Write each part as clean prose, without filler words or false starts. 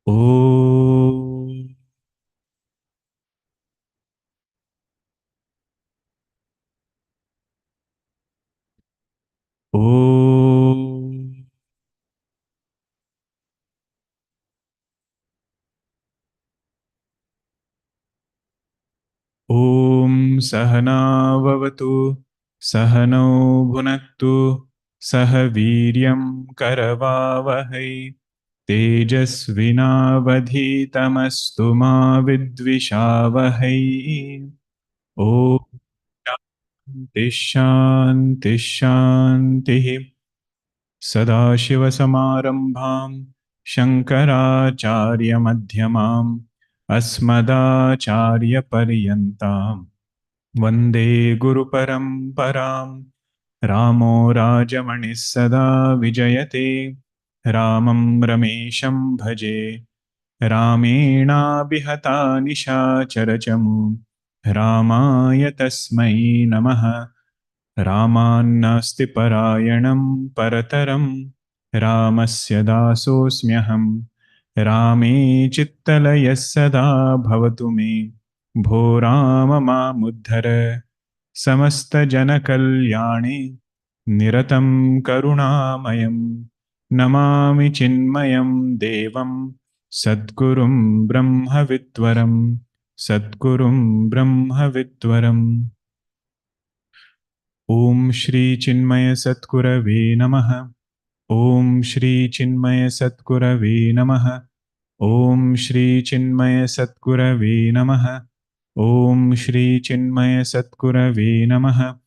Om. Om. Om Sahana Vavatu Sahano Bhunaktu Sahaviryam Karavavahai Tejasvinavadhitamastu ma vidvishavahai. Om Shanti Shanti Sadashivasamarambham Shankaracharya Madhyamam Asmadacharya Paryantam Vande Guru Paramparam Ramo Rajamanis Sada Vijayate Ramam Ramesham Bhaje Ramena Bihata Nishachaраchamu Ramaya Tasmai Namaha रामान्नास्ति परायणं परतरं रामस्य दासोऽस्म्यहं रामे चित्तलयः सदा भवतु मे भो राम मामुद्धर समस्तजनकल्याणे निरतं करुणामयं नमामि चिन्मयं देवं सद्गुरुं ब्रह्मविद्वरं सद्गुरुं ब्रह्मविद्वरम् Om Shri Chinmaya Satgurave Namaha. Om Shri Chinmaya Satgurave Namaha. Om Shri Chinmaya Satgurave Namaha. Om Shri Chinmaya Satgurave Namaha.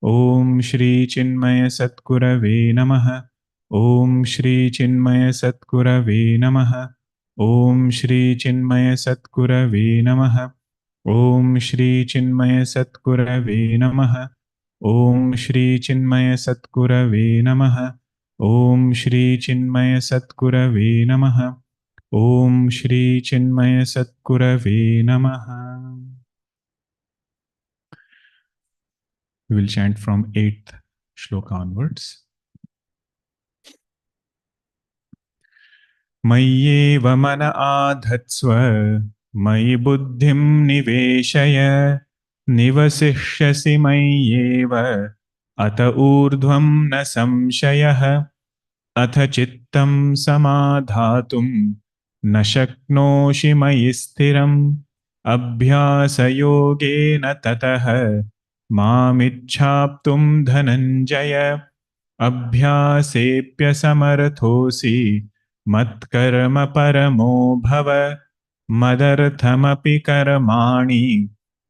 Om Shri Chinmaya Satgurave Namaha. Om Shri Chinmaya Satgurave Namaha. Om Shri Chinmaya Satgurave Namaha. Om Shri Chinmaya Satgurave Namaha. Om Shri Chinmaya Satgurave Namaha. Om Shri Chinmaya Satgurave Namaha. Om Shri Chinmaya Satgurave Namaha. We will chant from 8th shloka onwards. Mayeva mana adhatsva Mayi buddhim niveshaya Nivasishyasi mayyeva Ata urdhvam na samshayah अथ चित्तं समाधातुं न शक्नोषि मयि स्थिरम् अभ्यासयोगेन ततः मामिच्छाप्तुं धनञ्जय अभ्यासेऽप्यसमर्थोऽसि मत्कर्म परमो भव मदर्थमपि कर्माणि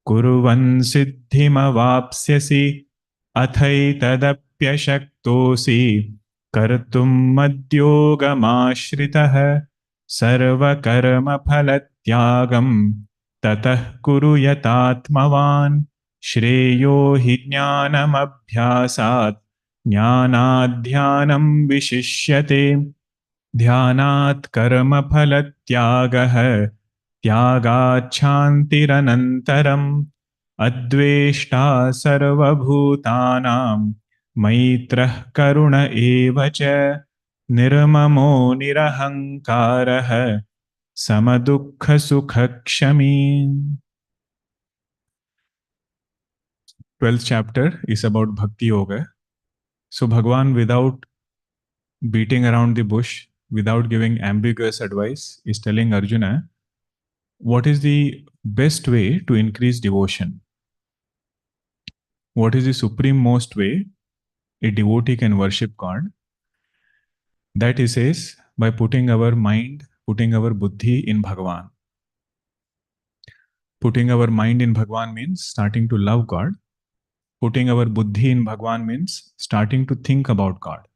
कुर्वन् सिद्धिमवाप्स्यसि अथैतदप्यशक्तोऽसि कर्तुं मद्योगमाश्रितः सर्वकर्मफलत्यागं ततः कुरु यतात्मवान् श्रेयो हि ज्ञानमभ्यासात् ज्ञानाध्यानं विशिष्यते ध्यानात् कर्मफलत्यागः त्यागाच्छान्तिरनन्तरम् अद्वेष्टा सर्वभूतानां मैत्रः करुण एव च निर्ममो निरहङ्कारः समदुःखसुखक्षमी 12th chapter is about Bhakti Yoga. So Bhagavan, without beating around the bush, without giving ambiguous advice, is telling Arjuna what is the best way to increase devotion. What is the supreme most way a devotee can worship God? That he says, by putting our mind, putting our buddhi in Bhagavan. Putting our mind in Bhagavan means starting to love God. Putting our buddhi in Bhagavan means starting to think about God.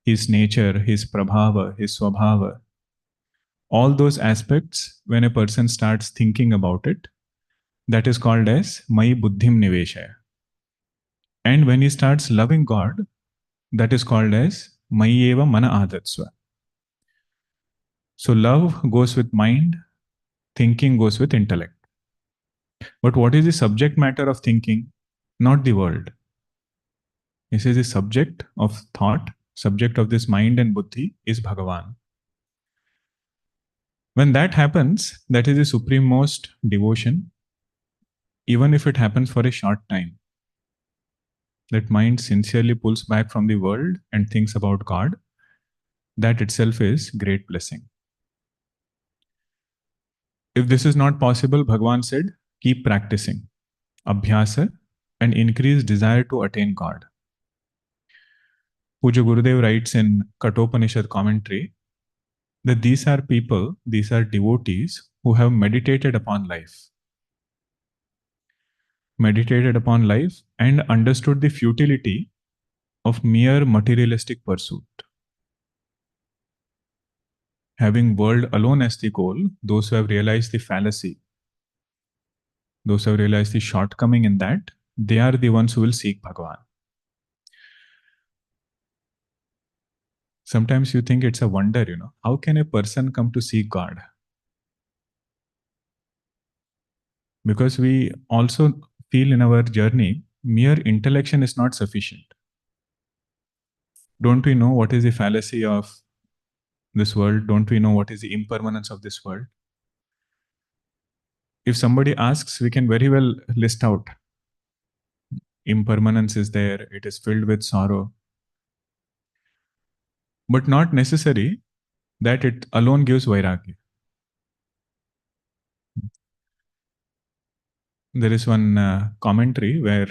His nature, His prabhava, His swabhava. All those aspects, when a person starts thinking about it, that is called as Mai Buddhim Niveshaya. And when he starts loving God, that is called as Mayeva Mana Adatsva. So love goes with mind, thinking goes with intellect. But what is the subject matter of thinking? Not the world. He says the subject of thought, subject of this mind and buddhi is Bhagavan. When that happens, that is the supreme-most devotion, even if it happens for a short time. That mind sincerely pulls back from the world and thinks about God. That itself is great blessing. If this is not possible, Bhagavan said, keep practicing, abhyasa, and increase desire to attain God. Puja Gurudev writes in Kathopanishad commentary that these are people, these are devotees who have meditated upon life. Meditated upon life and understood the futility of mere materialistic pursuit. Having world alone as the goal, those who have realized the fallacy, those who have realized the shortcoming in that, they are the ones who will seek Bhagavan. Sometimes you think it's a wonder, how can a person come to seek God? Because we also feel in our journey, mere intellection is not sufficient. Don't we know what is the fallacy of this world? Don't we know what is the impermanence of this world? If somebody asks, we can very well list out. Impermanence is there, it is filled with sorrow. But not necessary that it alone gives vairagya. There is one commentary where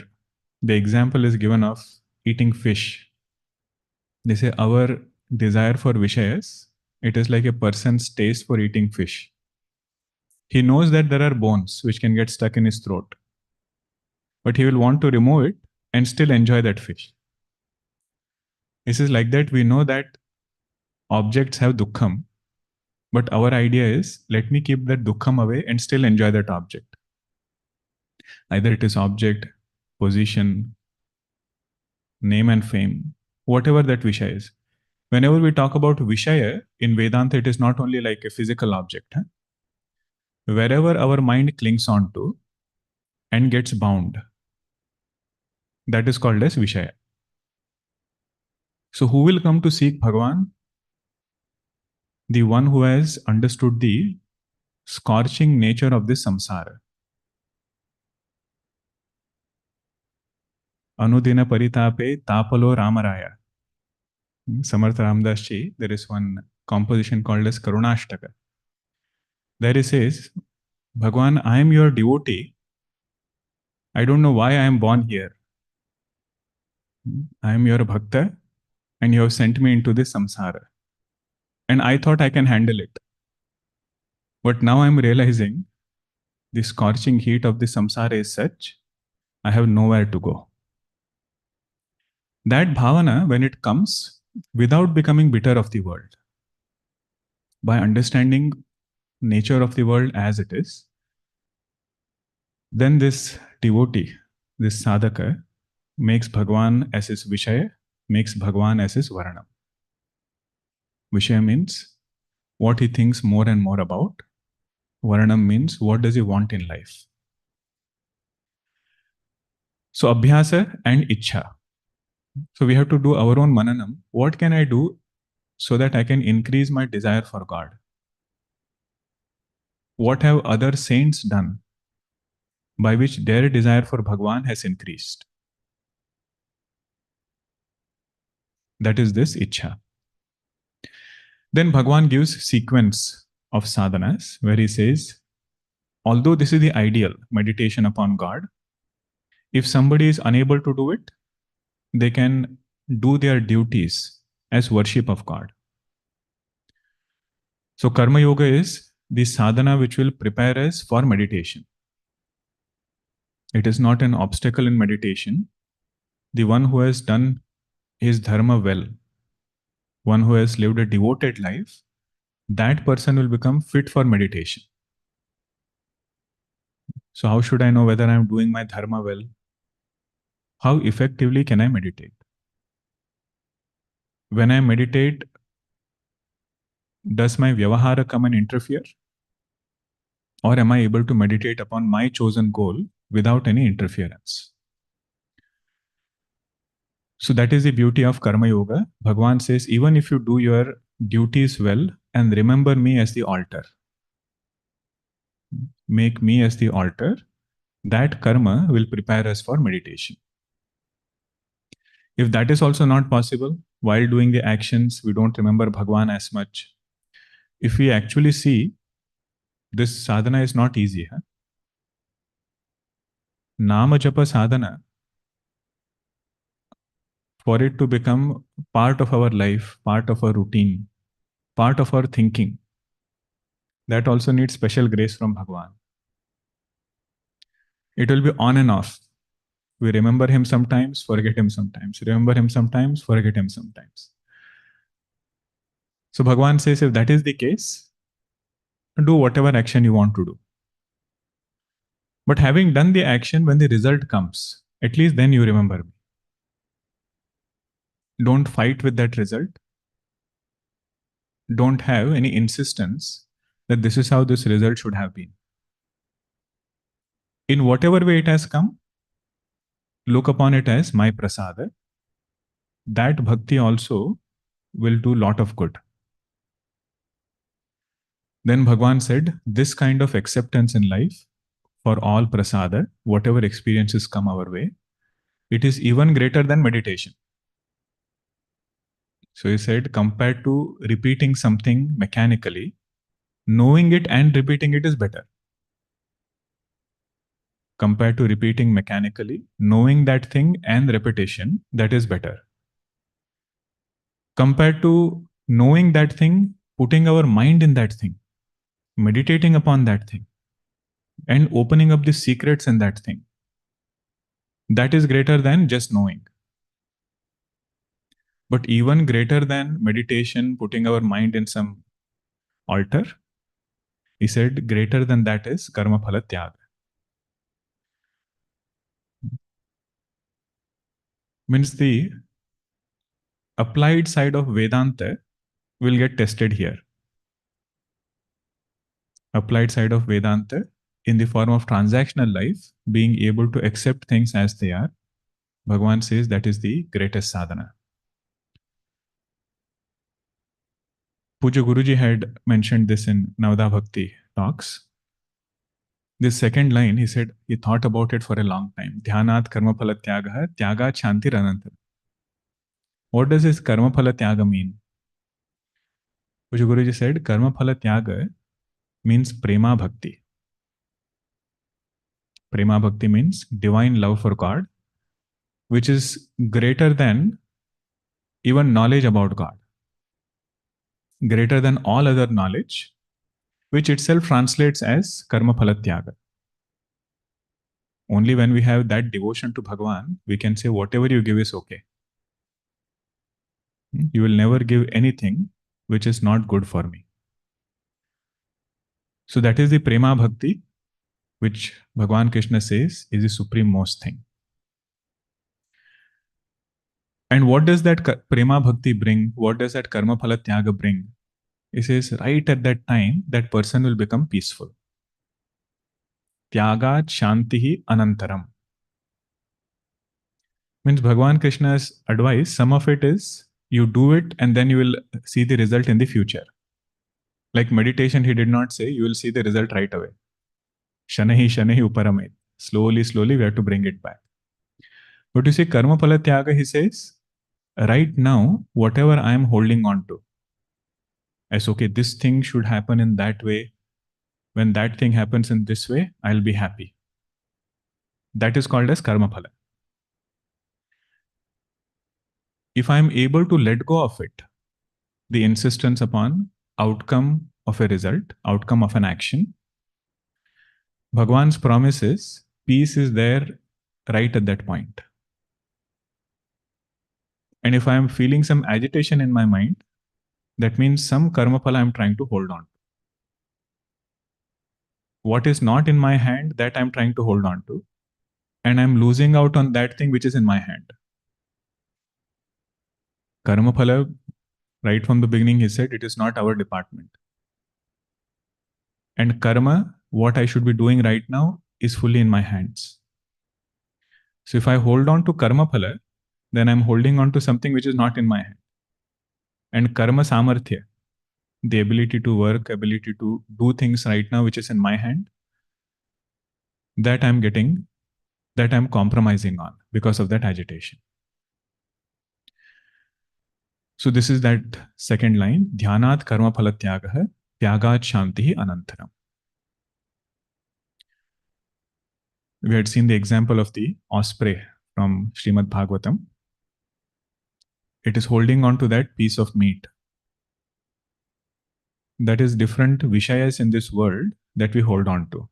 the example is given of eating fish. They say our desire for vishayas, it is like a person's taste for eating fish. He knows that there are bones which can get stuck in his throat, but he will want to remove it and still enjoy that fish. This is like that. We know that objects have dukkham, but our idea is, let me keep that dukkham away and still enjoy that object. Either it is object, position, name and fame, whatever that Vishaya is. Whenever we talk about Vishaya, in Vedanta, it is not only like a physical object. Wherever our mind clings on to and gets bound, that is called as Vishaya. So who will come to seek Bhagavan? The one who has understood the scorching nature of this samsara. Anudina paritape tapalo ramaraya. Samartha Ramdas Ji, there is one composition called as Karunashtaka. There he says, Bhagavan, I am your devotee. I don't know why I am born here. I am your bhakta and you have sent me into this samsara. And I thought I can handle it. But now I am realizing the scorching heat of the samsara is such, I have nowhere to go. That bhavana, when it comes without becoming bitter of the world, by understanding nature of the world as it is, then this devotee, this sadhaka, makes Bhagavan as his Vishaya, makes Bhagavan as his Varanam. Vishaya means what he thinks more and more about. Varanam means what does he want in life. So Abhyasa and Ichha. So we have to do our own mananam. What can I do so that I can increase my desire for God? What have other saints done by which their desire for Bhagavan has increased? That is this Ichha. Then Bhagavan gives sequence of sadhanas where he says, although this is the ideal meditation upon God, if somebody is unable to do it, they can do their duties as worship of God. So Karma Yoga is the sadhana which will prepare us for meditation. It is not an obstacle in meditation. The one who has done his dharma well, one who has lived a devoted life, that person will become fit for meditation. So how should I know whether I am doing my dharma well? How effectively can I meditate? When I meditate, does my vyavahara come and interfere? Or am I able to meditate upon my chosen goal without any interference? So that is the beauty of Karma Yoga. Bhagavan says, even if you do your duties well and remember me as the altar, make me as the altar, that karma will prepare us for meditation. If that is also not possible, while doing the actions, we don't remember Bhagwan as much. If we actually see, this sadhana is not easy. Huh? Nama japa sadhana, for it to become part of our life, part of our routine, part of our thinking, that also needs special grace from Bhagwan. It will be on and off. We remember him sometimes, forget him sometimes. Remember him sometimes, forget him sometimes. So Bhagwan says, if that is the case, do whatever action you want to do. But having done the action, when the result comes, at least then you remember me. Don't fight with that result. Don't have any insistence that this is how this result should have been. In whatever way it has come, look upon it as my prasada. That bhakti also will do lot of good. Then Bhagwan said, this kind of acceptance in life for all prasada, whatever experiences come our way, it is even greater than meditation. So he said, compared to repeating something mechanically, knowing it and repeating it is better. Compared to repeating mechanically, knowing that thing and repetition, that is better. Compared to knowing that thing, putting our mind in that thing, meditating upon that thing, and opening up the secrets in that thing, that is greater than just knowing. But even greater than meditation, putting our mind in some altar, he said, greater than that is karmapala tyaga. Means the applied side of Vedanta will get tested here. Applied side of Vedanta in the form of transactional life, being able to accept things as they are, Bhagavan says that is the greatest sadhana. Puja Guruji had mentioned this in Navada Bhakti talks. This second line, he said, he thought about it for a long time. Dhyanat karmapala tyagaha tyaga chantir anantara. What does this karmapala tyaga mean? Puja Guruji said, karmapala tyaga means prema bhakti. Prema bhakti means divine love for God, which is greater than even knowledge about God, greater than all other knowledge, which itself translates as karmapala tyaga. Only when we have that devotion to Bhagavan, we can say whatever you give is okay. You will never give anything which is not good for me. So that is the Prema Bhakti, which Bhagavan Krishna says is the supreme most thing. And what does that Prema Bhakti bring? What does that Karma Phala Tyaga bring? He says, right at that time, that person will become peaceful. Tyagat Shantihi Anantaram. Means Bhagavan Krishna's advice, some of it is you do it and then you will see the result in the future. Like meditation, he did not say you will see the result right away. Shanahi Shanahi Uparamed. Slowly, slowly, we have to bring it back. But you see, Karma Phala Tyaga, he says, right now, whatever I am holding on to, as okay, this thing should happen in that way. When that thing happens in this way, I'll be happy. That is called as karma phala. If I'm able to let go of it, the insistence upon outcome of a result, outcome of an action, Bhagwan's promise is peace is there right at that point. And if I'm feeling some agitation in my mind, that means some karma phala I'm trying to hold on. What is not in my hand, that I'm trying to hold on to. And I'm losing out on that thing which is in my hand. Karma phala, right from the beginning, he said, it is not our department. And karma, what I should be doing right now, is fully in my hands. So if I hold on to karma phala, then I'm holding on to something which is not in my hand. And karma samarthya, the ability to work, ability to do things right now which is in my hand, that I'm getting, that I'm compromising on because of that agitation. So this is that second line, dhyanat karma phala tyagah, tyagat shanti anantaram. We had seen the example of the osprey from Srimad Bhagavatam. It is holding on to that piece of meat. That is different vishayas in this world that we hold on to.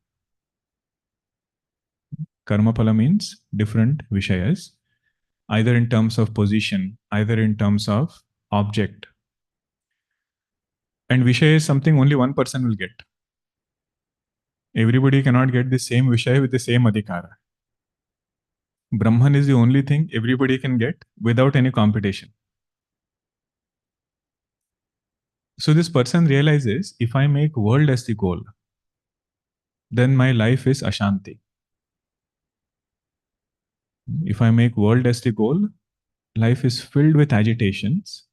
Karmapala means different vishayas, either in terms of position, either in terms of object. And vishaya is something only one person will get. Everybody cannot get the same vishaya with the same adhikara. Brahman is the only thing everybody can get without any competition. So this person realizes, if I make world as the goal, then my life is ashanti. If I make world as the goal, life is filled with agitations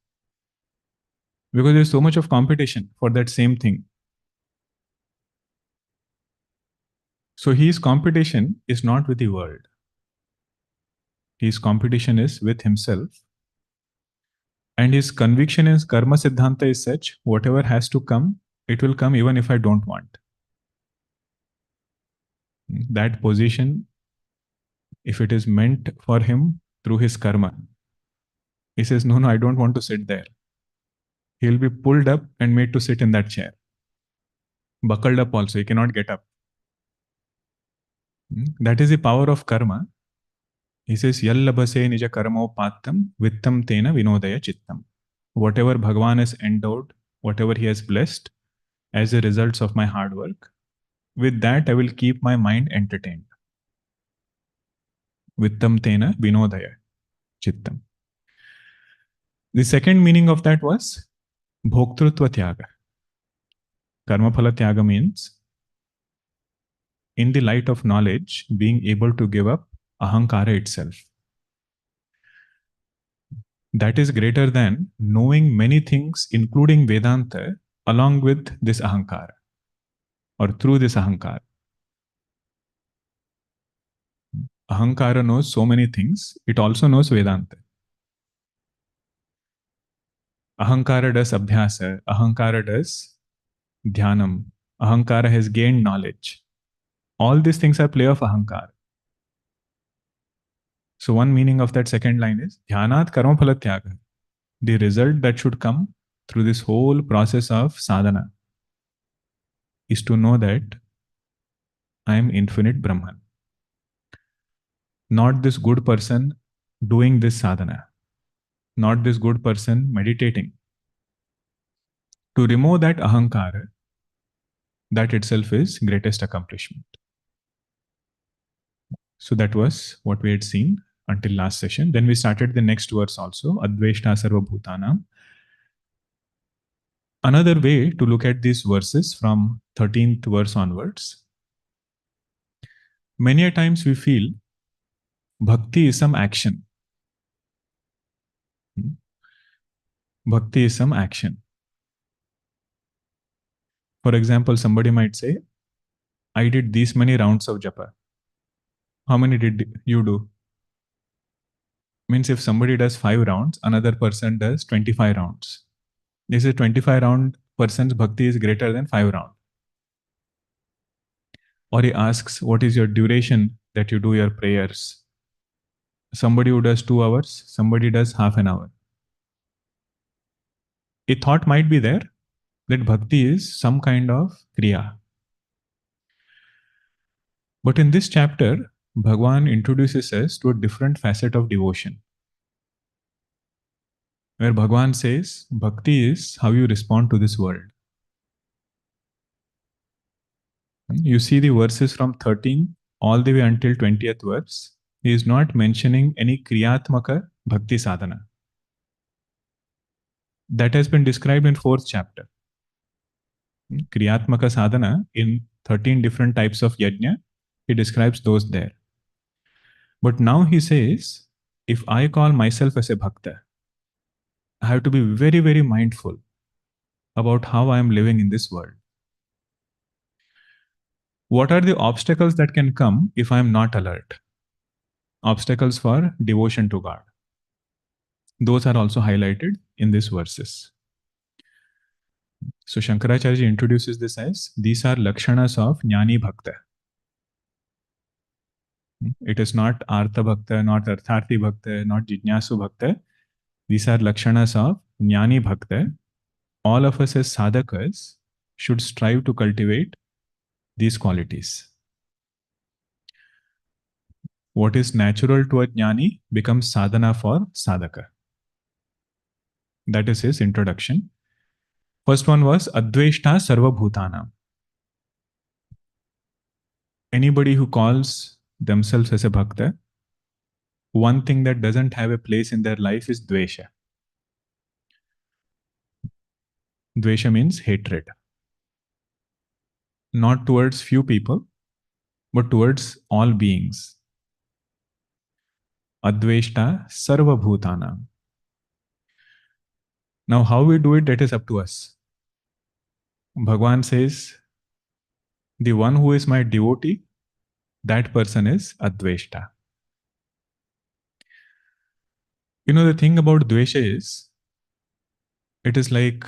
because there's so much of competition for that same thing. So his competition is not with the world. His competition is with himself. And his conviction in karma siddhanta is such, whatever has to come, it will come even if I don't want. That position, if it is meant for him through his karma, he says, no, I don't want to sit there. He'll be pulled up and made to sit in that chair. Buckled up also, he cannot get up. That is the power of karma. He says, Yallabhase nija karmo pattam vittam tena vinodaya chittam. Whatever Bhagavan has endowed, whatever he has blessed as a result of my hard work, with that I will keep my mind entertained. Vittam tena vinodaya chittam. The second meaning of that was bhoktrutva tyaga. Karmaphala tyaga means, in the light of knowledge, being able to give up Ahamkara itself. That is greater than knowing many things, including Vedanta, along with this Ahamkara, or through this Ahamkara. Ahamkara knows so many things, it also knows Vedanta. Ahamkara does abhyasa, Ahamkara does dhyanam, Ahamkara has gained knowledge. All these things are play of Ahamkara. So one meaning of that second line is dhyanat karmaphala tyaga. The result that should come through this whole process of sadhana is to know that I am infinite Brahman. Not this good person doing this sadhana. Not this good person meditating. To remove that ahankara, that itself is greatest accomplishment. So that was what we had seen until last session. Then we started the next verse also, Adveshta Sarva Bhutanam. Another way to look at these verses from 13th verse onwards, many a times we feel bhakti is some action. Bhakti is some action. For example, somebody might say, I did these many rounds of japa. How many did you do? Means if somebody does 5 rounds, another person does 25 rounds. This is 25 round person's bhakti is greater than 5 round. Or he asks, what is your duration that you do your prayers? Somebody who does 2 hours, somebody does half an hour. A thought might be there that bhakti is some kind of kriya. But in this chapter, Bhagavan introduces us to a different facet of devotion, where Bhagavan says, bhakti is how you respond to this world. You see the verses from 13 all the way until 20th verse. He is not mentioning any kriyatmaka bhakti sadhana. That has been described in 4th chapter. Kriyatmaka sadhana in 13 different types of yajna, he describes those there. But now he says, if I call myself as a bhakta, I have to be very, very mindful about how I am living in this world. What are the obstacles that can come if I am not alert? Obstacles for devotion to God. Those are also highlighted in these verses. So Shankaracharya introduces this as these are lakshanas of Gyani Bhakta. It is not Artha Bhakta, not Artharthi Bhakta, not Jijnasu Bhakta. These are lakshanas of Gyani Bhakta. All of us as sadhakas should strive to cultivate these qualities. What is natural to a jnani becomes sadhana for sadhaka. That is his introduction. First one was Adveshta Sarva Bhutanam. Anybody who calls themselves as a bhakta, one thing that doesn't have a place in their life is dvesha. Dvesha means hatred. Not towards few people, but towards all beings. Adveshta Sarva Bhutanam. Now, how we do it, that is up to us. Bhagavan says, the one who is my devotee, that person is Adveshta. You know, the thing about Dvesha is, it is like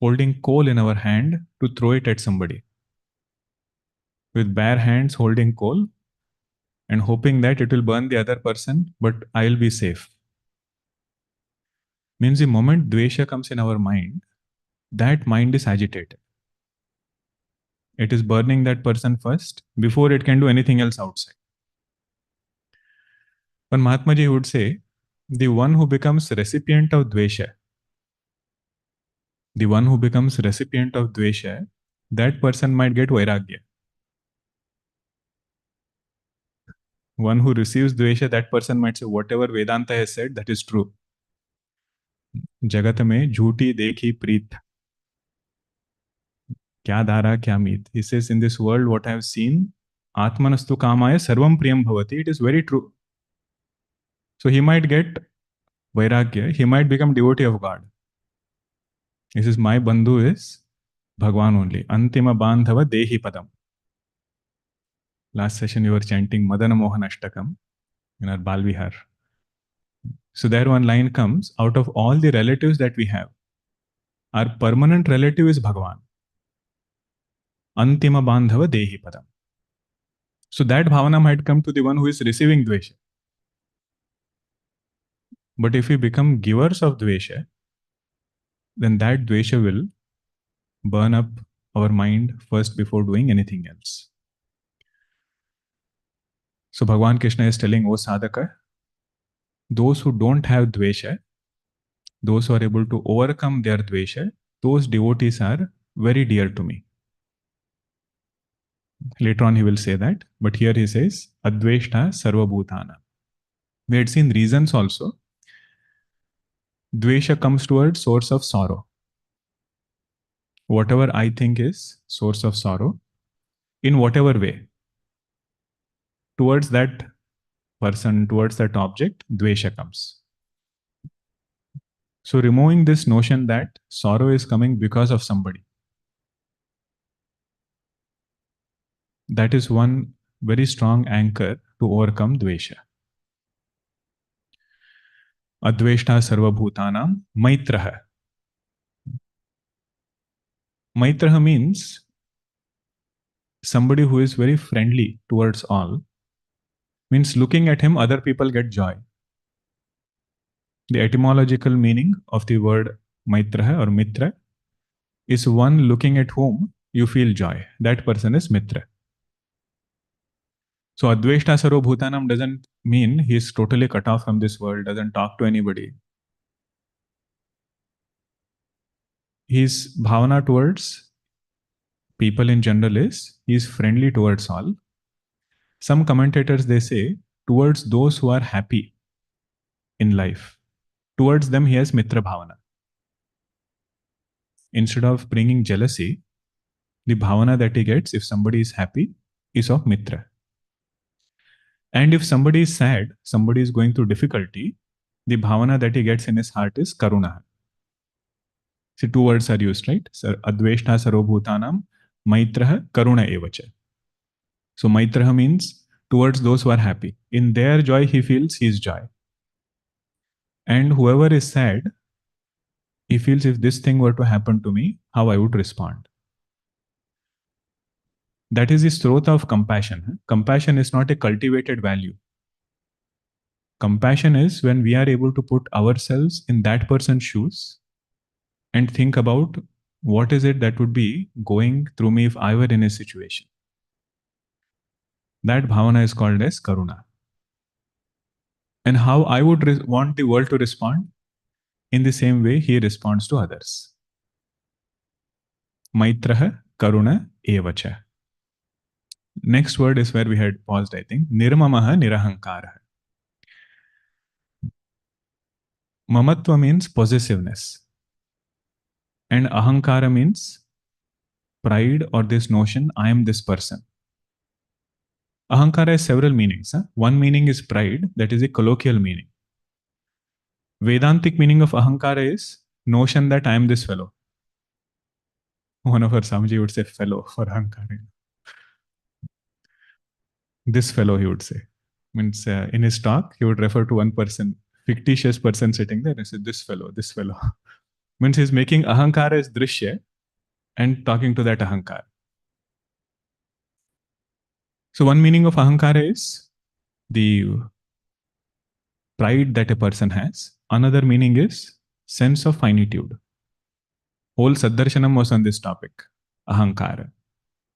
holding coal in our hand to throw it at somebody. With bare hands holding coal and hoping that it will burn the other person, but I'll be safe. Means the moment Dvesha comes in our mind, that mind is agitated. It is burning that person first before it can do anything else outside. But Mahatma Ji would say, the one who becomes recipient of Dvesha, that person might get Vairagya. One who receives Dvesha, that person might say, whatever Vedanta has said, that is true. Jagat mein jhooti dekhi preet. Kya dhara, kya meet. He says, in this world, what I have seen, Atmanastu kamaya sarvam priyam bhavati. It is very true. So he might get Vairagya. He might become devotee of God. He says, my bandhu is Bhagavan only. Antima bandhava dehi padam. Last session, you were chanting Madana Mohan Ashtakam in our Balvihar. So there one line comes, out of all the relatives that we have, our permanent relative is Bhagavan. Antima bandhava dehi padam. So that bhavana might come to the one who is receiving dvesha. But if we become givers of dvesha, then that dvesha will burn up our mind first before doing anything else. So Bhagavan Krishna is telling, O sadhaka, those who don't have dvesha, those who are able to overcome their dvesha, those devotees are very dear to me. Later on he will say that, but here he says, Adveshta Sarva Bhutana. We had seen reasons also. Dvesha comes towards source of sorrow. Whatever I think is source of sorrow, in whatever way, towards that person, towards that object, dvesha comes. So removing this notion that sorrow is coming because of somebody, that is one very strong anchor to overcome dvesha. Adveshta Sarva Bhutanam Maitraha. Maitraha means somebody who is very friendly towards all. Means looking at him, other people get joy. The etymological meaning of the word Maitraha or Mitra is one looking at whom you feel joy. That person is Mitra. So Adveshta Sarva Bhutanam doesn't mean he is totally cut off from this world, doesn't talk to anybody. His bhavana towards people in general is he is friendly towards all. Some commentators, they say, towards those who are happy in life, towards them he has Mitra Bhavana. Instead of bringing jealousy, the bhavana that he gets if somebody is happy is of Mitra. And if somebody is sad, somebody is going through difficulty, the bhavana that he gets in his heart is Karuna. See, two words are used, right? Adveshta Sarvabhutanam Maitraha Karuna Evacha. So Maitraha means towards those who are happy. In their joy, he feels his joy. And whoever is sad, he feels if this thing were to happen to me, how I would respond. That is the srota of compassion. Compassion is not a cultivated value. Compassion is when we are able to put ourselves in that person's shoes and think about what is it that would be going through me if I were in a situation. That bhavana is called as karuna. And how I would want the world to respond in the same way he responds to others. Maitraha karuna evacha. Next word is where we had paused, I think. Nirmamaha nirahankara. Mamatva means possessiveness. And ahankara means pride or this notion, I am this person. Ahankara has several meanings. One meaning is pride, that is a colloquial meaning. Vedantic meaning of ahankara is notion that I am this fellow. One of our Samji would say fellow for ahankara. This fellow, he would say. Means in his talk, he would refer to one person, fictitious person sitting there and say, this fellow, this fellow. Means he's making ahankara as drishya and talking to that ahankara. So one meaning of ahankara is the pride that a person has. Another meaning is sense of finitude. Whole Saddarshanam was on this topic, ahankara.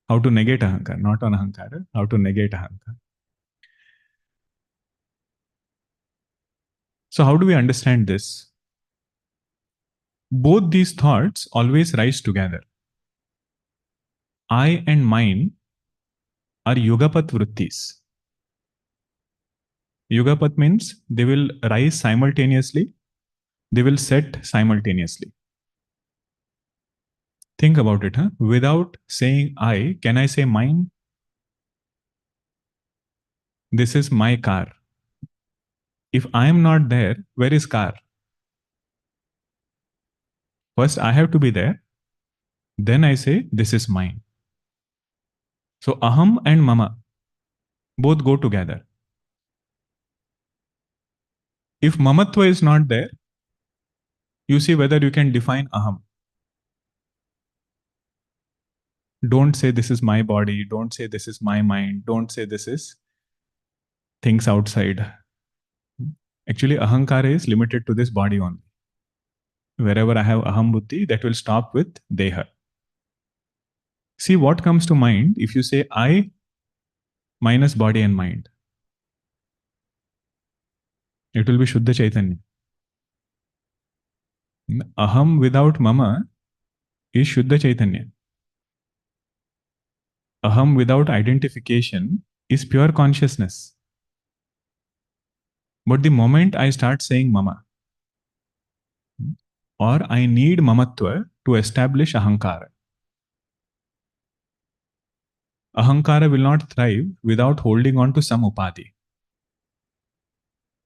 How to negate ahankara, not on ahankara, how to negate ahankara. So how do we understand this? Both these thoughts always rise together. I and mine are yugapat vrittis. Yugapat means they will rise simultaneously, they will set simultaneously. Think about it, huh? Without saying I, can I say mine? This is my car. If I am not there, where is car? First, I have to be there. Then I say, this is mine. So aham and mama both go together. If mamatva is not there, you see whether you can define aham. Don't say this is my body. Don't say this is my mind. Don't say this is things outside. Actually, ahankara is limited to this body only. Wherever I have aham buddhi, that will stop with deha. See what comes to mind if you say I minus body and mind. It will be Shuddha Chaitanya. Aham without mama is Shuddha Chaitanya. Aham without identification is pure consciousness. But the moment I start saying mama, or I need mamatva to establish ahankara. Ahankara will not thrive without holding on to some upadhi.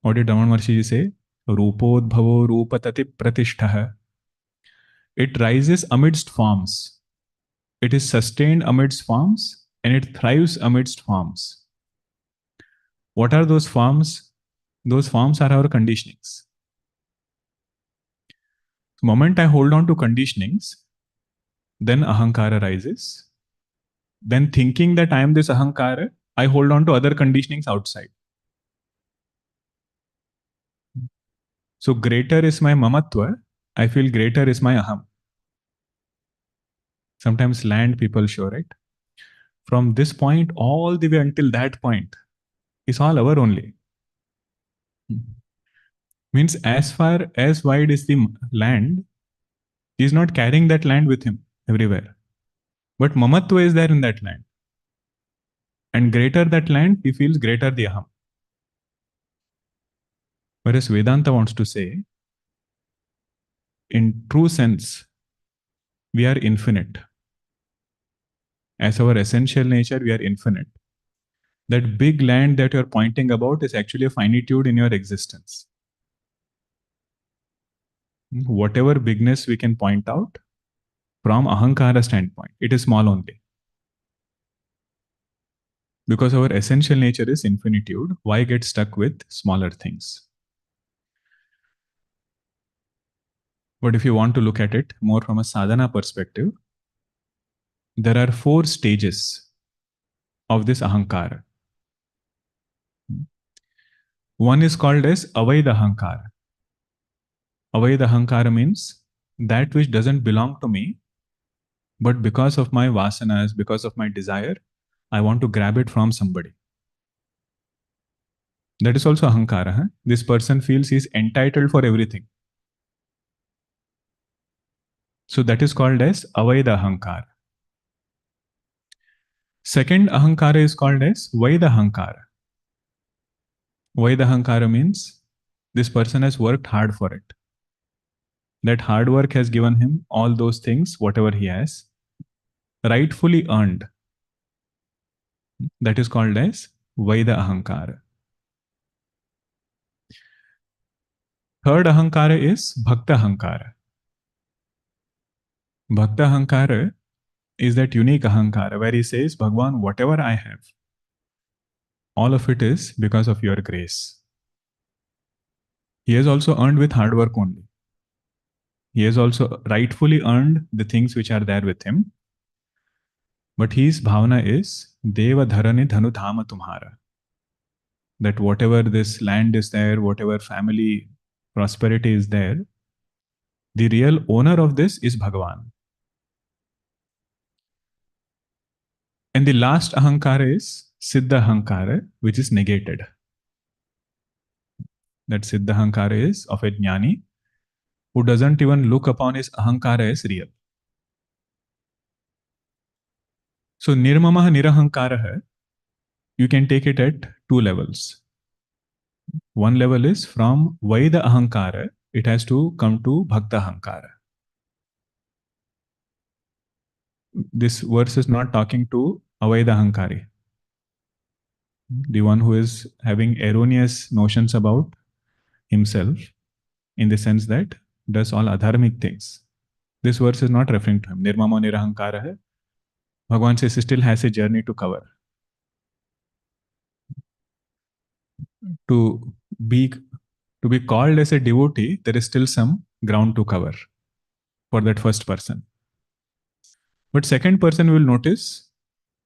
What did Raman Maharshi say? Rupodbhavo rupatati pratishtha. It rises amidst forms. It is sustained amidst forms and it thrives amidst forms. What are those forms? Those forms are our conditionings. The moment I hold on to conditionings, then ahankara rises. Then thinking that I am this ahankara, I hold on to other conditionings outside. So greater is my mamatva, I feel greater is my aham. Sometimes land people show, right? From this point all the way until that point is all our only. Means as far as wide is the land, he is not carrying that land with him everywhere. But mamatva is there in that land. And greater that land, he feels greater the aham. Whereas Vedanta wants to say, in true sense, we are infinite. As our essential nature, we are infinite. That big land that you're pointing about is actually a finitude in your existence. Whatever bigness we can point out, from ahankara standpoint, it is small only. Because our essential nature is infinitude, why get stuck with smaller things? But if you want to look at it more from a sadhana perspective, there are 4 stages of this ahankara. One is called as avaida ahankara. Avaida ahankara means that which doesn't belong to me, but because of my vasanas, because of my desire, I want to grab it from somebody. That is also ahankara. Huh? This person feels he is entitled for everything. So that is called as avaida ahankara. Second ahankara is called as vaida ahankara. Vaida ahankara means this person has worked hard for it. That hard work has given him all those things, whatever he has, rightfully earned. That is called as vaida ahankara. Third ahankara is bhakta ahankara. Bhakta ahankara is that unique ahankara where he says, Bhagavan, whatever I have, all of it is because of your grace. He has also earned with hard work only. He has also rightfully earned the things which are there with him. But his bhavana is Deva Dharani Dhanu Dhama Tumhara. That whatever this land is there, whatever family prosperity is there, the real owner of this is Bhagavan. And the last ahankara is Siddha ahankara, which is negated. That Siddha ahankara is of a jnani who doesn't even look upon his ahankara as real. So Nirmamah Nirahankara, you can take it at 2 levels. One level is from Vaida Ahankara, it has to come to Bhakta Ahankara. This verse is not talking to Avaida Ahankari, the one who is having erroneous notions about himself, in the sense that does all adharmic things. This verse is not referring to him. Nirmama Nirahankara hai. Bhagavan says he still has a journey to cover. To be called as a devotee, there is still some ground to cover for that first person. But second person will notice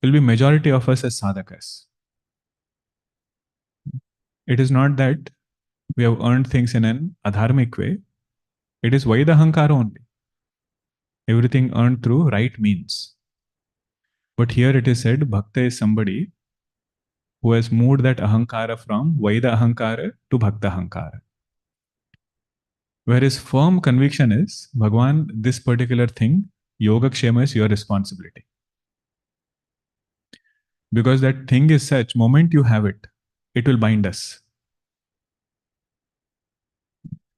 will be majority of us as sadhakas. It is not that we have earned things in an adharmic way. It is Vaida Ahankara only. Everything earned through right means. But here it is said Bhakta is somebody who has moved that Ahankara from Vaida Ahankara to Bhakta Ahankara. Where his firm conviction is, Bhagavan, this particular thing, Yogakshema is your responsibility. Because that thing is such, moment you have it, it will bind us.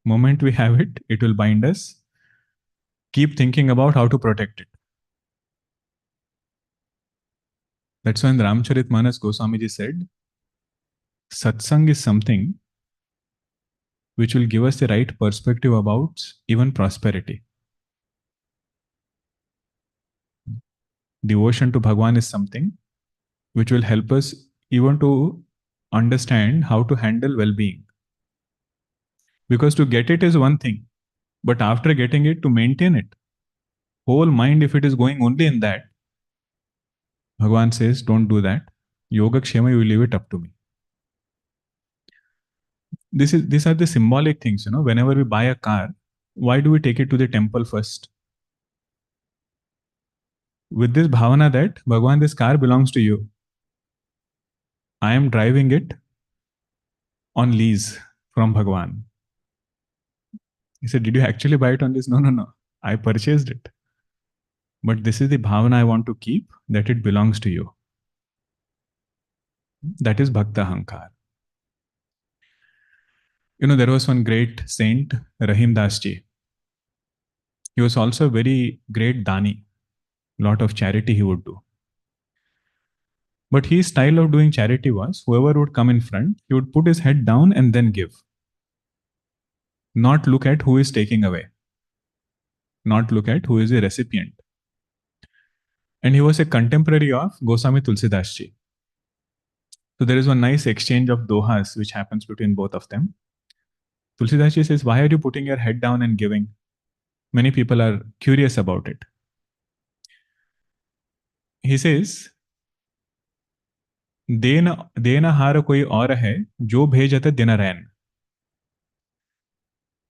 Moment we have it, it will bind us. Keep thinking about how to protect it. That's when Ramcharitmanas Goswamiji said, Satsang is something which will give us the right perspective about even prosperity. Devotion to Bhagavan is something which will help us even to understand how to handle well-being. Because to get it is one thing, but after getting it, to maintain it, whole mind, if it is going only in that, Bhagavan says, don't do that. Yoga Kshema, you will leave it up to me. These are the symbolic things, whenever we buy a car, why do we take it to the temple first? With this bhavana that, Bhagavan, this car belongs to you. I am driving it on lease from Bhagavan. He said, did you actually buy it on lease? No. I purchased it. But this is the bhavana I want to keep, that it belongs to you. That is Bhakta Ahankar. There was one great saint, Rahim Das Ji. He was also a very great dani. Lot of charity he would do. But his style of doing charity was, whoever would come in front, he would put his head down and then give. Not look at who is taking away. Not look at who is the recipient. And he was a contemporary of Goswami Tulsidas Ji. So there is one nice exchange of dohas which happens between both of them. Tulsidas ji says, why are you putting your head down and giving? Many people are curious about it. He says, देन देनहार कोई और है जो भेजत दिन रैन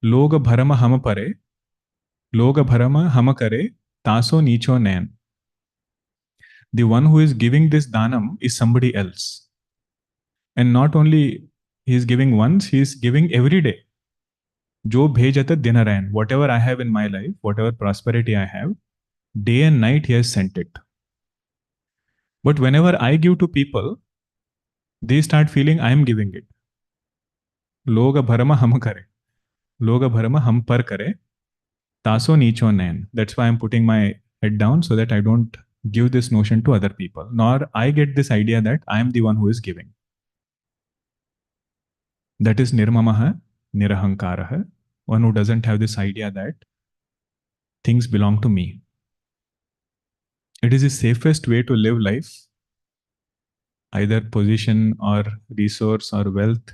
लोग भरम हम परे लोग भरम हम करे तासो नीचो नैन. The one who is giving this dhanam is somebody else. And not only he is giving once, he is giving every day. Jo bhejat dinarayan, whatever I have in my life, whatever prosperity I have, day and night he has sent it. But whenever I give to people, they start feeling I am giving it. Log bharama hum kare. Log bharama hum par kare. Taso nicho nain. That's why I'm putting my head down so that I don't give this notion to other people. Nor I get this idea that I am the one who is giving. That is nirmamaha, nirahankaraha. One who doesn't have this idea that things belong to me. It is the safest way to live life, either position or resource or wealth.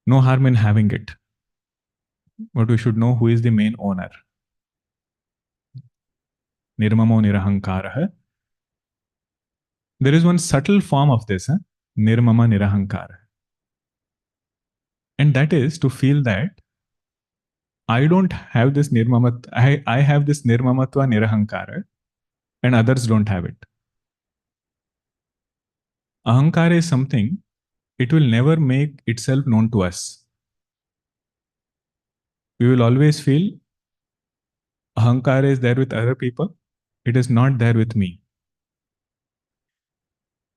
No harm in having it. But we should know who is the main owner. Nirmamo nirahankaraha. There is one subtle form of this, nirmama nirahankara. And that is to feel that I don't have this nirmamat, I have this nirmamatva nirahankara and others don't have it. Ahankara is something, it will never make itself known to us. We will always feel Ahankara is there with other people, it is not there with me.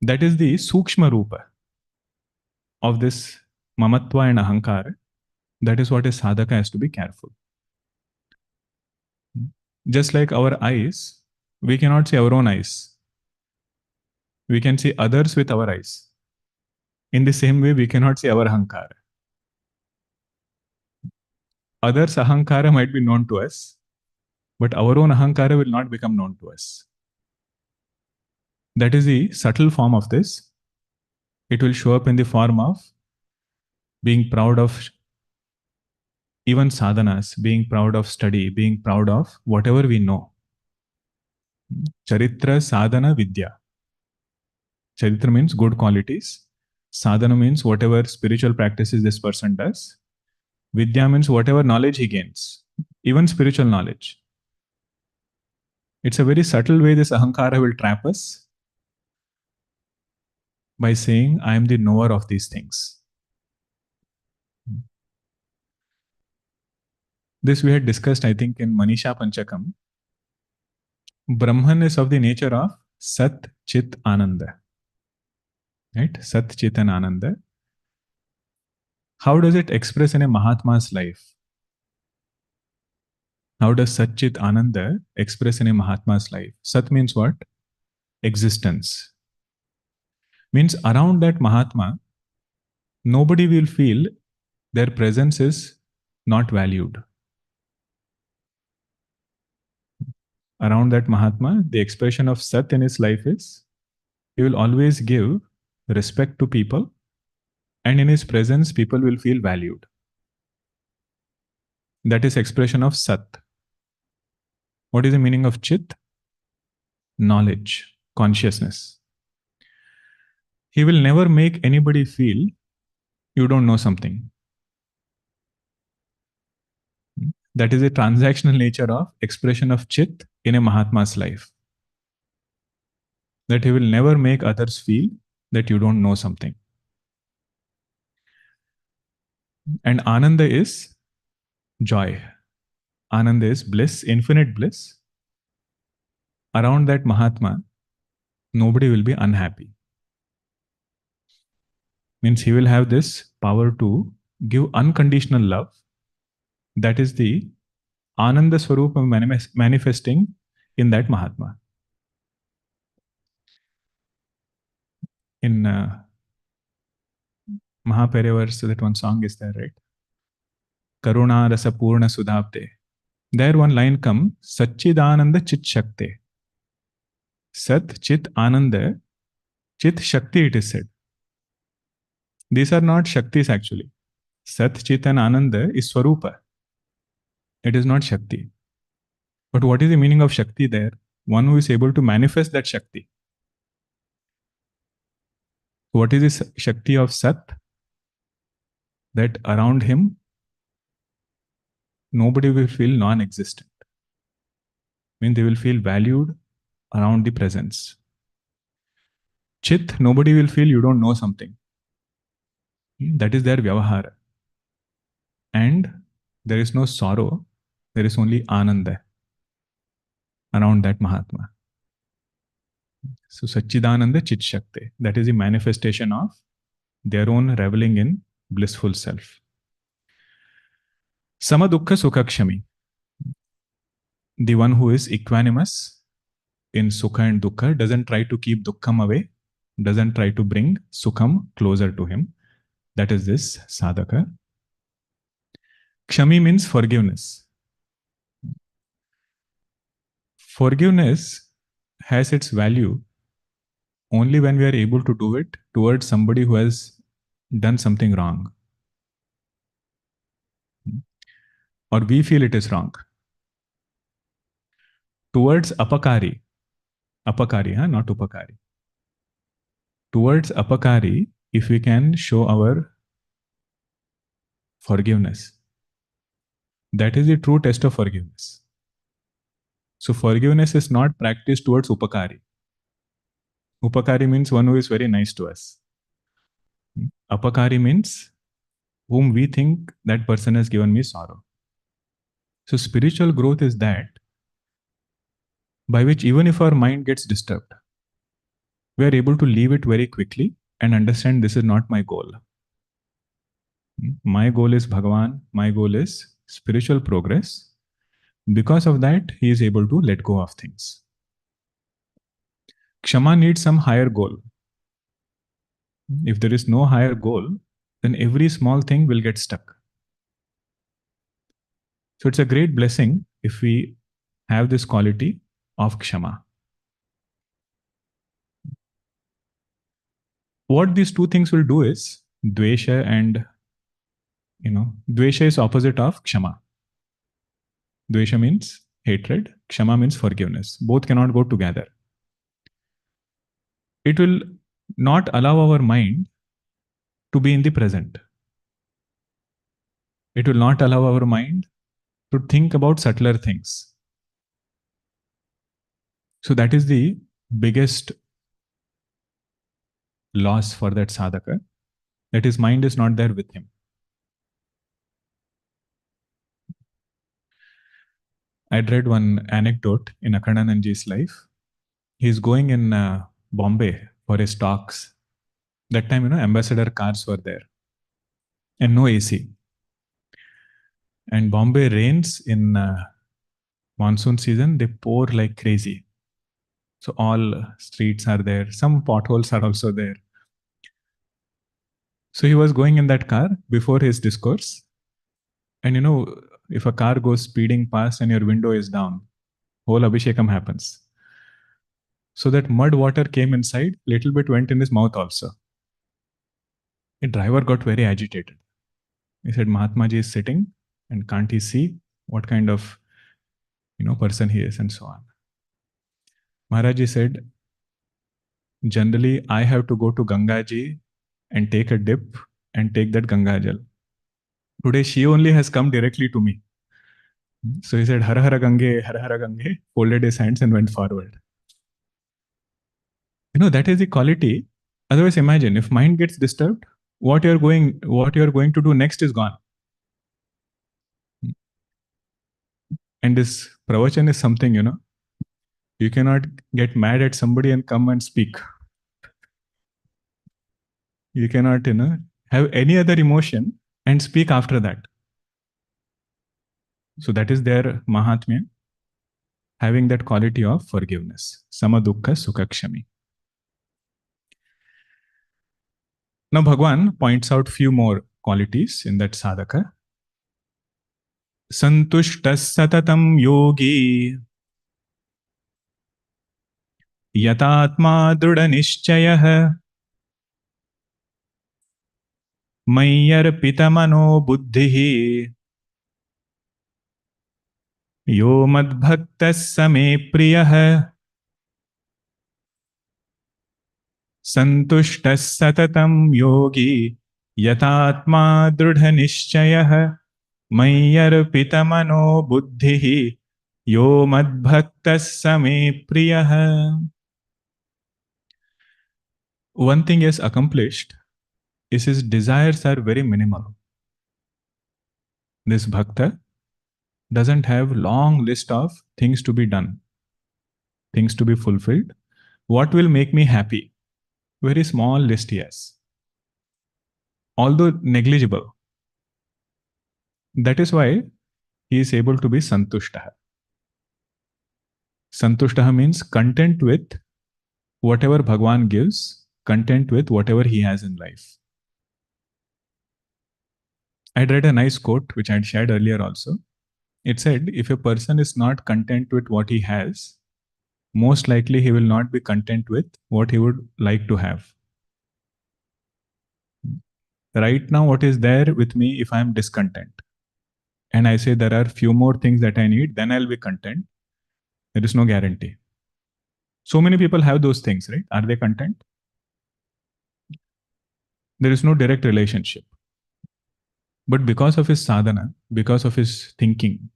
That is the Sukshma Rupa of this Mamatva and Ahankara. That is what a sadhaka has to be careful. Just like our eyes, we cannot see our own eyes. We can see others with our eyes. In the same way, we cannot see our Ahankara. Others' Ahankara might be known to us, but our own Ahankara will not become known to us. That is the subtle form of this. It will show up in the form of being proud of even sadhanas, being proud of study, being proud of whatever we know. Charitra sadhana vidya. Charitra means good qualities. Sadhana means whatever spiritual practices this person does. Vidya means whatever knowledge he gains, even spiritual knowledge. It's a very subtle way this Ahankara will trap us by saying, I am the knower of these things. This we had discussed, I think, in Manisha Panchakam. Brahman is of the nature of Sat, Chit, Ananda. Right? Sat, Chit and Ananda. How does it express in a Mahatma's life? How does Sat, Chit, Ananda express in a Mahatma's life? Sat means what? Existence. Means around that Mahatma, nobody will feel their presence is not valued. Around that Mahatma, the expression of Sat in his life is, he will always give respect to people, and in his presence, people will feel valued. That is expression of Sat. What is the meaning of Chit? Knowledge, consciousness. He will never make anybody feel you don't know something. That is a transactional nature of expression of Chit in a Mahatma's life. That he will never make others feel that you don't know something. And Ananda is joy. Ananda is bliss, infinite bliss. Around that Mahatma, nobody will be unhappy. Means he will have this power to give unconditional love. That is the Ananda Swarupa manifesting in that Mahatma. In Mahaperiyavars, that one song is there, right? Karuna Rasa Purna Sudhavte. There one line comes, Satchidananda Chit Shakti. Sat Chit Ananda Chit Shakti, it is said. These are not Shaktis actually. Sat, Chit and Ananda is Swarupa. It is not Shakti. But what is the meaning of Shakti there? One who is able to manifest that Shakti. What is this Shakti of Sat? That around him, nobody will feel non-existent. I mean, they will feel valued around the presence. Chit, nobody will feel you don't know something. That is their vyavahara. And there is no sorrow, there is only ananda around that Mahatma. So Satchidananda Chit Shakti, that is the manifestation of their own reveling in blissful self. Samadukha Sukhakshami, the one who is equanimous in Sukha and Dukkha, doesn't try to keep Dukkham away, doesn't try to bring Sukham closer to him. That is this sadhaka. Kshami means forgiveness. Forgiveness has its value only when we are able to do it towards somebody who has done something wrong. Or we feel it is wrong. Towards apakari, not upakari. Towards apakari, if we can show our forgiveness, that is the true test of forgiveness. So forgiveness is not practiced towards upakari. Upakari means one who is very nice to us. Apakari means whom we think that person has given me sorrow. So spiritual growth is that by which even if our mind gets disturbed, we are able to leave it very quickly and understand this is not my goal. My goal is Bhagavan, my goal is spiritual progress. Because of that, he is able to let go of things. Kshama needs some higher goal. If there is no higher goal, then every small thing will get stuck. So it's a great blessing if we have this quality of Kshama. What these two things will do is Dvesha and, Dvesha is opposite of Kshama. Dvesha means hatred, Kshama means forgiveness. Both cannot go together. It will not allow our mind to be in the present. It will not allow our mind to think about subtler things. So that is the biggest loss for that sadhaka, that his mind is not there with him. I'd read one anecdote in Akhandanandji's life. He's going in Bombay for his talks. That time, ambassador cars were there and no AC. And Bombay rains in monsoon season, they pour like crazy. So all streets are there. Some potholes are also there. So he was going in that car before his discourse. And if a car goes speeding past and your window is down, whole Abhishekam happens. So that mud water came inside, little bit went in his mouth also. The driver got very agitated. He said, Mahatma ji is sitting and can't he see what kind of person he is and so on. Maharaj ji said, generally I have to go to Ganga ji and take a dip and take that Ganga Jal. Today she only has come directly to me. So he said, Har Har Gange, folded his hands and went forward. That is the quality. Otherwise, imagine if mind gets disturbed, what you're going to do next is gone. And this pravachan is something, you cannot get mad at somebody and come and speak. You cannot, have any other emotion and speak after that. So that is their Mahatmya, having that quality of forgiveness. Samadukha Sukhakshami. Now Bhagavan points out few more qualities in that sadhaka. Santushtas satatam yogi yatatma drudha nischayah मय्यर्पितमनो बुद्धिः यो मद्भक्तः स मे प्रियः सन्तुष्टः सततं योगी यतात्मा दृढनिश्चयः मय्यर्पितमनो बुद्धिः यो मद्भक्तः स मे प्रियः. One thing is accomplished is his desires are very minimal. This bhakta doesn't have long list of things to be done, things to be fulfilled. What will make me happy? Very small list, yes. Although negligible. That is why he is able to be santushtaha. Santushtaha means content with whatever Bhagavan gives, content with whatever he has in life. I'd read a nice quote which I'd shared earlier also. It said, if a person is not content with what he has, most likely he will not be content with what he would like to have. Right now, what is there with me, if I am discontent, and I say there are few more things that I need, then I'll be content. There is no guarantee. So many people have those things, right? Are they content? There is no direct relationship. But because of his sadhana, because of his thinking,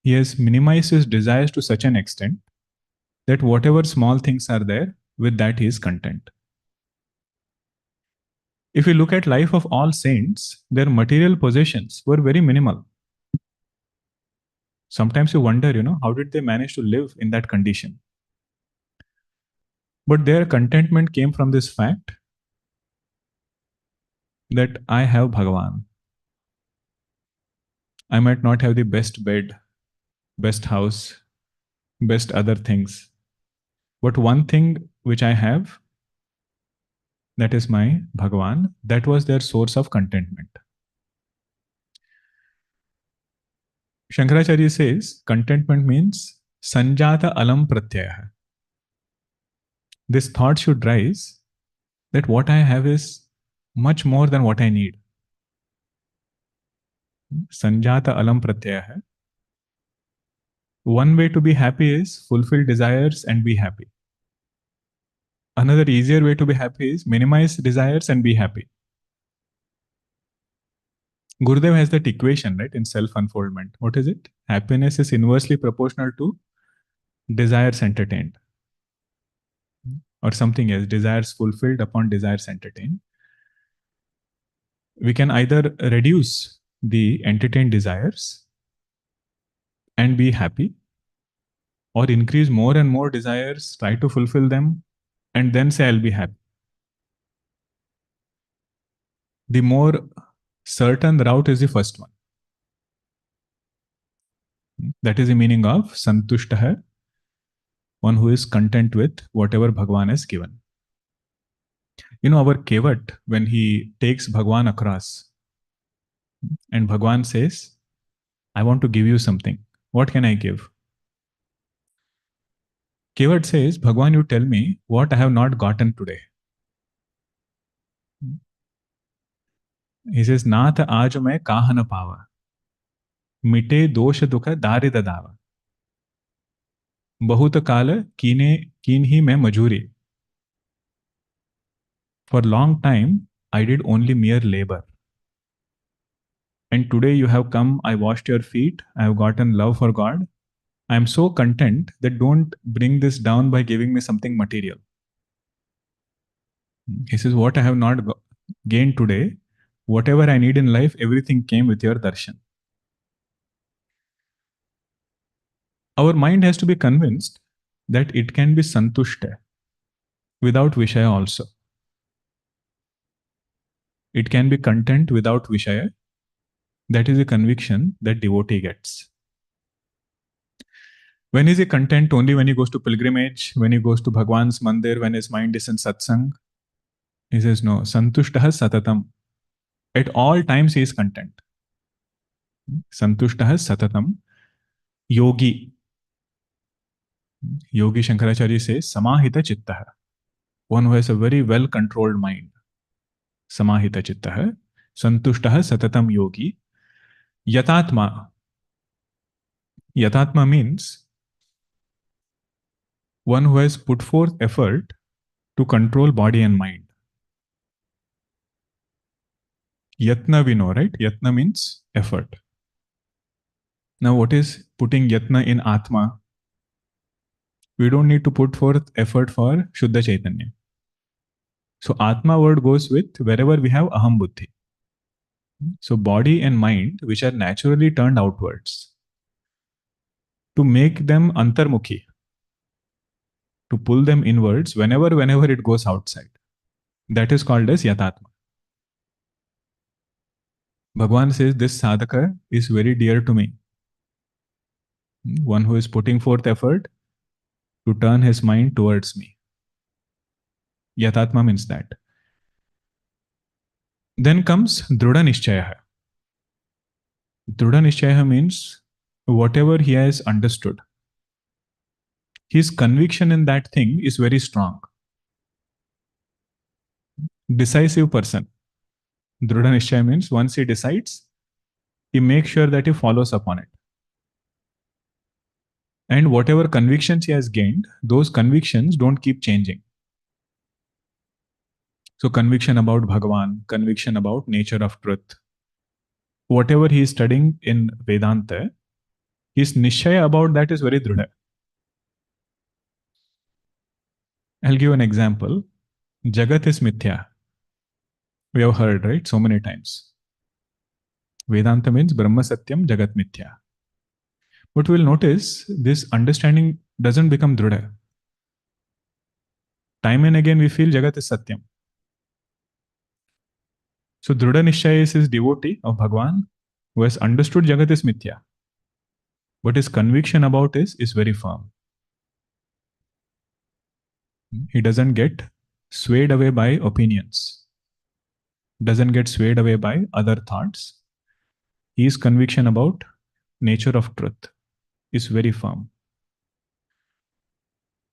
he has minimized his desires to such an extent that whatever small things are there, with that he is content. If we look at life of all saints, their material possessions were very minimal. Sometimes you wonder, how did they manage to live in that condition? But their contentment came from this fact that I have Bhagavan. I might not have the best bed, best house, best other things. But one thing which I have, that is my Bhagavan, that was their source of contentment. Shankaracharya says contentment means sanjata alam pratyaya. This thought should rise that what I have is much more than what I need. Sanjata alam pratyaya. One way to be happy is fulfill desires and be happy. Another easier way to be happy is minimize desires and be happy. Gurudev has that equation, right, in self-unfoldment. What is it? Happiness is inversely proportional to desires entertained. Or something else, desires fulfilled upon desires entertained. We can either reduce the entertained desires and be happy, or increase more and more desires, try to fulfill them, and then say, I'll be happy. The more certain route is the first one. That is the meaning of santushtah, one who is content with whatever Bhagavan has given. Our Kevat, when he takes Bhagavan across, and Bhagavan says, I want to give you something. What can I give? Kevat says, Bhagavan, you tell me what I have not gotten today. He says, Nath aaj main kaha na pawa. Mite dosh dukha dari dadawa. बहुत काल कीन्ही में मजूरी. For long time, I did only mere labor. And today you have come, I washed your feet, I have gotten love for God. I am so content that don't bring this down by giving me something material. He says, what I have not gained today, whatever I need in life, everything came with your darshan. Our mind has to be convinced that it can be santushta without vishaya also. It can be content without vishaya. That is the conviction that devotee gets. When is he content? Only when he goes to pilgrimage, when he goes to Bhagwan's mandir, when his mind is in satsang? He says, no, santushtah satatam. At all times he is content. Santushtah satatam. Yogi. Yogi Shankaracharya says, samahita chittah. One who has a very well controlled mind. Samahita chittah. Santushtah satatam yogi. Yatatma. Yatatma means one who has put forth effort to control body and mind. Yatna we know, right? Yatna means effort. Now, what is putting yatna in Atma? We don't need to put forth effort for Shuddha Chaitanya. So, Atma word goes with wherever we have Aham Buddhi. So, body and mind, which are naturally turned outwards, to make them antarmukhi, to pull them inwards whenever it goes outside. That is called as yatatma. Bhagavan says this sadhaka is very dear to me. One who is putting forth effort to turn his mind towards me. Yatatma means that. Then comes Drudha Nishchaya. Drudha Nishchaya means whatever he has understood, his conviction in that thing is very strong. Decisive person. Drudha Nishchaya means once he decides, he makes sure that he follows upon it. And whatever convictions he has gained, those convictions don't keep changing. So conviction about Bhagavan, conviction about nature of truth. Whatever he is studying in Vedanta, his nishchaya about that is very drudha. I'll give an example. Jagat is mithya. We have heard, right? So many times. Vedanta means Brahma Satyam, Jagat Mithya. But we'll notice this understanding doesn't become drudha. Time and again we feel Jagat is Satyam. So Drudha Nishchaya is his devotee of Bhagavan who has understood Jagat is Mithya. But his conviction about is very firm. He doesn't get swayed away by opinions, doesn't get swayed away by other thoughts. His conviction about nature of truth is very firm.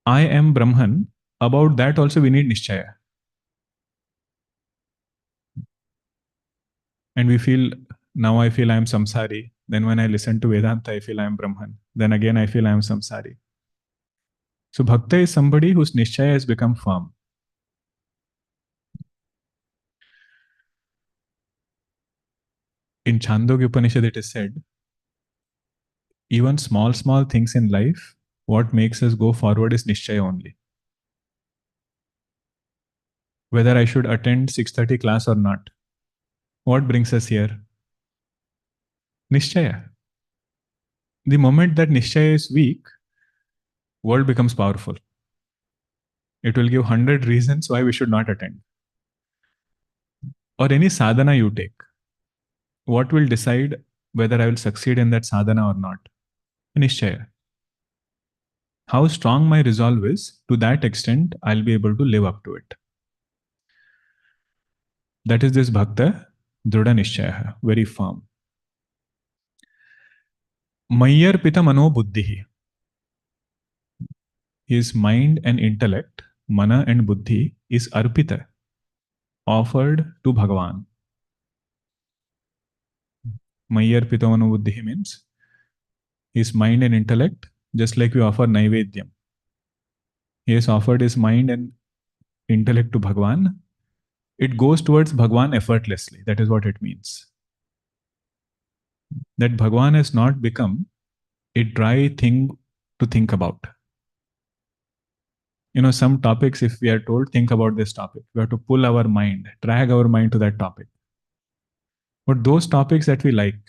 I am Brahman, about that also we need Nishchaya. And we feel, now I feel I am samsari. Then when I listen to Vedanta, I feel I am Brahman. Then again I feel I am samsari. So Bhakta is somebody whose Nishchaya has become firm. In Chandogya Upanishad it is said, even small things in life, what makes us go forward is Nishchaya only. Whether I should attend 6:30 class or not, what brings us here? Nishchaya. The moment that Nishchaya is weak, world becomes powerful. It will give 100 reasons why we should not attend. Or any sadhana you take. What will decide whether I will succeed in that sadhana or not? Nishchaya. How strong my resolve is, to that extent, I'll be able to live up to it. That is this Bhakta, Drudha Nishchaya, very firm. Mayyar Pita Mano Buddhi. His mind and intellect, mana and buddhi, is arpita, offered to Bhagavan. Mayyar Pita Mano Buddhi means his mind and intellect, just like we offer Naivedyam. He has offered his mind and intellect to Bhagavan. It goes towards Bhagavan effortlessly. That is what it means. That Bhagavan has not become a dry thing to think about. You know, some topics, if we are told, think about this topic, we have to pull our mind, drag our mind to that topic. But those topics that we like,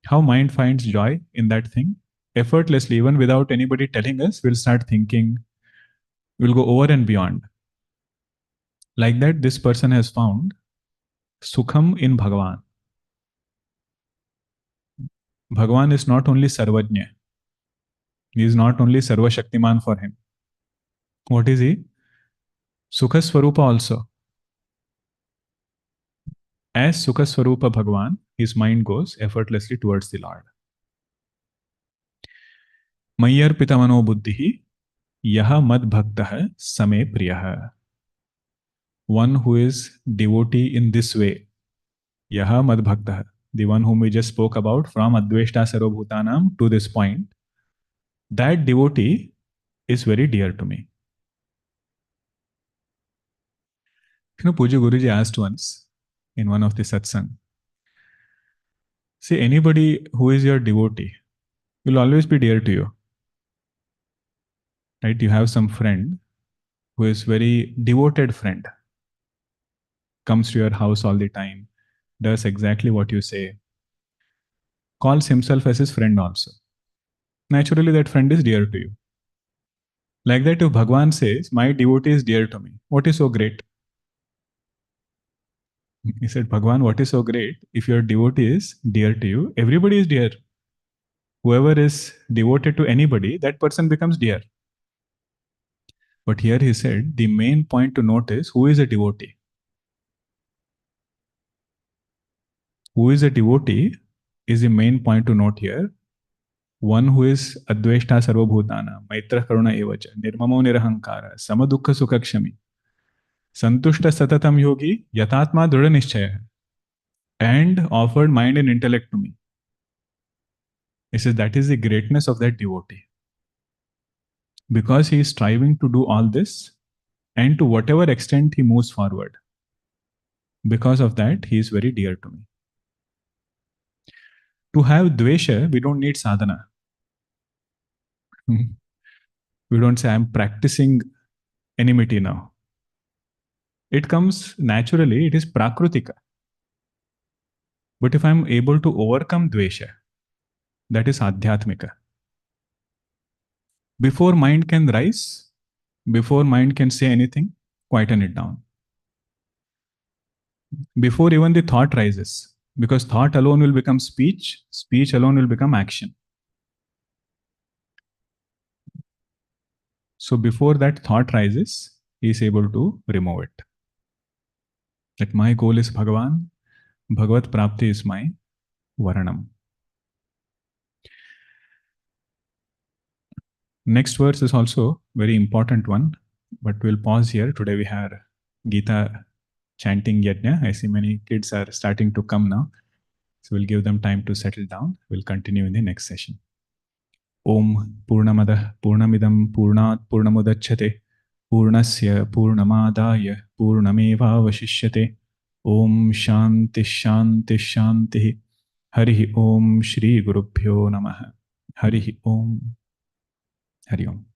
how mind finds joy in that thing, effortlessly, even without anybody telling us, we'll start thinking, we'll go over and beyond. Like that, this person has found Sukham in Bhagavan. Bhagavan is not only Sarvajna. He is not only Sarva Shaktiman for him. What is he? Sukha Swarupa also. As Sukha Swarupa Bhagavan, his mind goes effortlessly towards the Lord. Mayyar Pitamano Buddhihi, Yaha Mad Bhaktaha Same Priyaha. One who is devotee in this way, Yaha Mad Bhakta, the one whom we just spoke about, from Adveshta Sarvabhutanam to this point, that devotee is very dear to me. Puja Guruji asked once in one of the satsang, see, anybody who is your devotee will always be dear to you. Right? You have some friend who is very devoted friend, comes to your house all the time, does exactly what you say, calls himself as his friend also. Naturally, that friend is dear to you. Like that, if Bhagavan says, my devotee is dear to me, what is so great? He said, Bhagavan, what is so great? If your devotee is dear to you, everybody is dear. Whoever is devoted to anybody, that person becomes dear. But here he said, the main point to note is who is a devotee? Who is a devotee is the main point to note here. One who is Adveshta Sarvabhutana, Maitra Karuna Evacha, Nirmamo Nirahankara, Samadukha Sukhakshami, Santushta Satatam Yogi, Yatatma Dhrudha Nishchaya, and offered mind and intellect to me. He says that is the greatness of that devotee. Because he is striving to do all this, and to whatever extent he moves forward, because of that, he is very dear to me. To have dvesha, we don't need sadhana. We don't say, I'm practicing enmity now. It comes naturally, it is prakrutika. But if I'm able to overcome dvesha, that is adhyatmika. Before mind can rise, before mind can say anything, quieten it down. Before even the thought rises, because thought alone will become speech, speech alone will become action. So before that thought rises, he is able to remove it. That my goal is Bhagavan, Bhagavat Prapti is my Varanam. Next verse is also very important one, but we'll pause here. Today we have Gita chanting yajna. I see many kids are starting to come now. So we'll give them time to settle down. We'll continue in the next session. Om Purnamadah Purnamidam Purnat Purnamudachyate Purnasya Purnamadaya Purnameva Om Shanti Shanti Shanti. Hari Om Shri Gurubhyo Namaha. Hari Om. Hari Om.